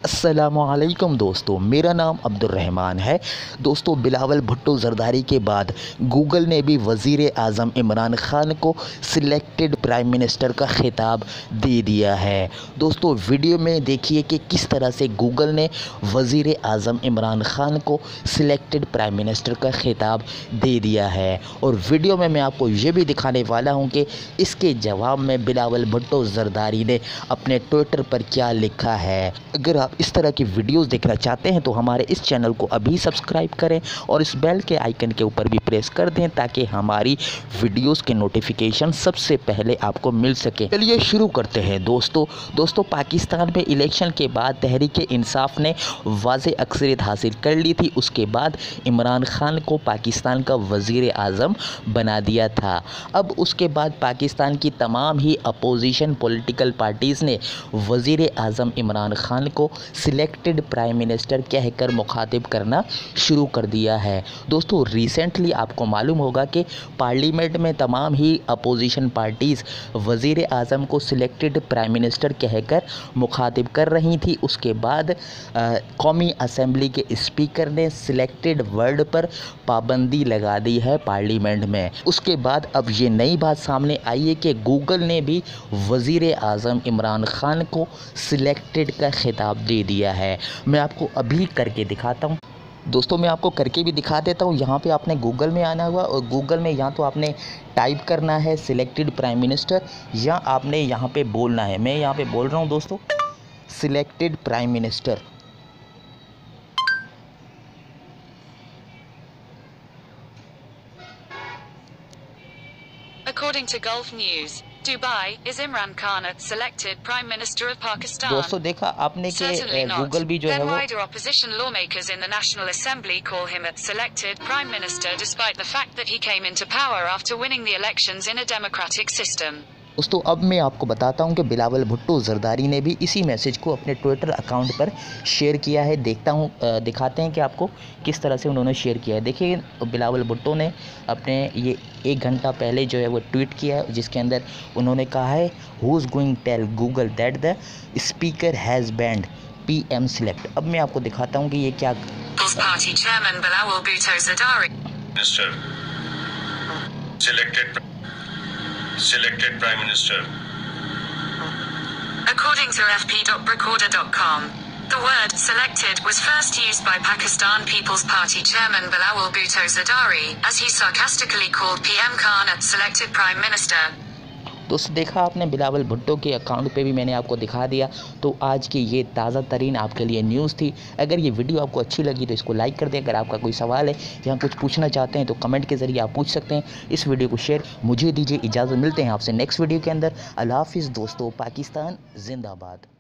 अस्सलाम-ओ-अलैकुम दोस्तों, मेरा नाम अब्दुर्रहमान है। दोस्तों, बिलावल भुट्टो ज़रदारी के बाद गूगल ने भी वज़ीर आज़म इमरान ख़ान को सिलेक्टेड प्राइम मिनिस्टर का खिताब दे दिया है। दोस्तों, वीडियो में देखिए कि किस तरह से गूगल ने वज़ीर आज़म इमरान ख़ान को सिलेक्टेड प्राइम मिनिस्टर का खिताब दे दिया है। और वीडियो में मैं आपको ये भी दिखाने वाला हूँ कि इसके जवाब में बिलावल भुट्टो ज़रदारी ने अपने ट्विटर पर क्या लिखा है। अगर आप इस तरह की वीडियोस देखना चाहते हैं तो हमारे इस चैनल को अभी सब्सक्राइब करें और इस बेल के आइकन के ऊपर भी प्रेस कर दें ताकि हमारी वीडियोस के नोटिफिकेशन सबसे पहले आपको मिल सके। चलिए शुरू करते हैं दोस्तों पाकिस्तान में इलेक्शन के बाद तहरीक इंसाफ ने वाज़ेह अक्सरियत हासिल कर ली थी। उसके बाद इमरान खान को पाकिस्तान का वज़ीर आज़म बना दिया था। अब उसके बाद पाकिस्तान की तमाम ही अपोजिशन पॉलिटिकल पार्टीज़ ने वज़ीर आज़म इमरान खान को सिलेक्टेड प्राइम मिनिस्टर कहकर मुखातिब करना शुरू कर दिया है। दोस्तों, रिसेंटली आपको मालूम होगा कि पार्लियामेंट में तमाम ही अपोजिशन पार्टीज़ वज़ीर आज़म को सिलेक्टेड प्राइम मिनिस्टर कहकर मुखातिब कर रही थी। उसके बाद कौमी असेंबली के स्पीकर ने सिलेक्टेड वर्ड पर पाबंदी लगा दी है पार्लियामेंट में। उसके बाद अब ये नई बात सामने आई है कि गूगल ने भी वज़ीर आज़म इमरान खान को सिलेक्टेड का खिताब दे दिया है। मैं आपको अभी करके दिखाता हूँ। दोस्तों, मैं आपको करके भी दिखा देता हूँ। यहाँ पे आपने गूगल में आना हुआ और गूगल में यहाँ तो आपने टाइप करना है सिलेक्टेड प्राइम मिनिस्टर, या आपने यहाँ पे बोलना है। मैं यहाँ पे बोल रहा हूँ दोस्तों, selected prime minister. According to Gulf News, Dubai is Imran Khan selected Prime Minister of Pakistan. दोस्तों, देखा आपने कि गूगल भी जो है Then वो why do opposition lawmakers in the National Assembly call him a selected Prime Minister despite the fact that he came into power after winning the elections in a democratic system? दोस्तों, अब मैं आपको बताता हूं कि बिलावल भुट्टो ज़रदारी ने भी इसी मैसेज को अपने ट्विटर अकाउंट पर शेयर किया है। दिखाते हैं कि आपको किस तरह से उन्होंने शेयर किया है। देखिए, बिलावल भुट्टो ने अपने ये 1 घंटा पहले जो है वो ट्वीट किया है, जिसके अंदर उन्होंने कहा है, who is going tell Google that the speaker has banned PM select. अब मैं आपको दिखाता हूँ कि ये क्या। Party Chairman Bilawal Bhutto Zardari. Minister. Selected Prime Minister. According to fp.recorder.com, the word selected was first used by Pakistan People's Party Chairman Bilawal Bhutto Zardari as he sarcastically called PM Khan a selected Prime Minister. दोस्तों, देखा आपने, बिलावल भुट्टो के account पे भी मैंने आपको दिखा दिया। तो आज की ये ताज़ा तरीन आपके लिए न्यूज़ थी। अगर ये वीडियो आपको अच्छी लगी तो इसको लाइक कर दें। अगर आपका कोई सवाल है या कुछ पूछना चाहते हैं तो कमेंट के ज़रिए आप पूछ सकते हैं। इस वीडियो को शेयर मुझे दीजिए इजाज़त। मिलते हैं आपसे नेक्स्ट वीडियो के अंदर। अल्लाह हाफ़िज़ दोस्तों, पाकिस्तान जिंदाबाद।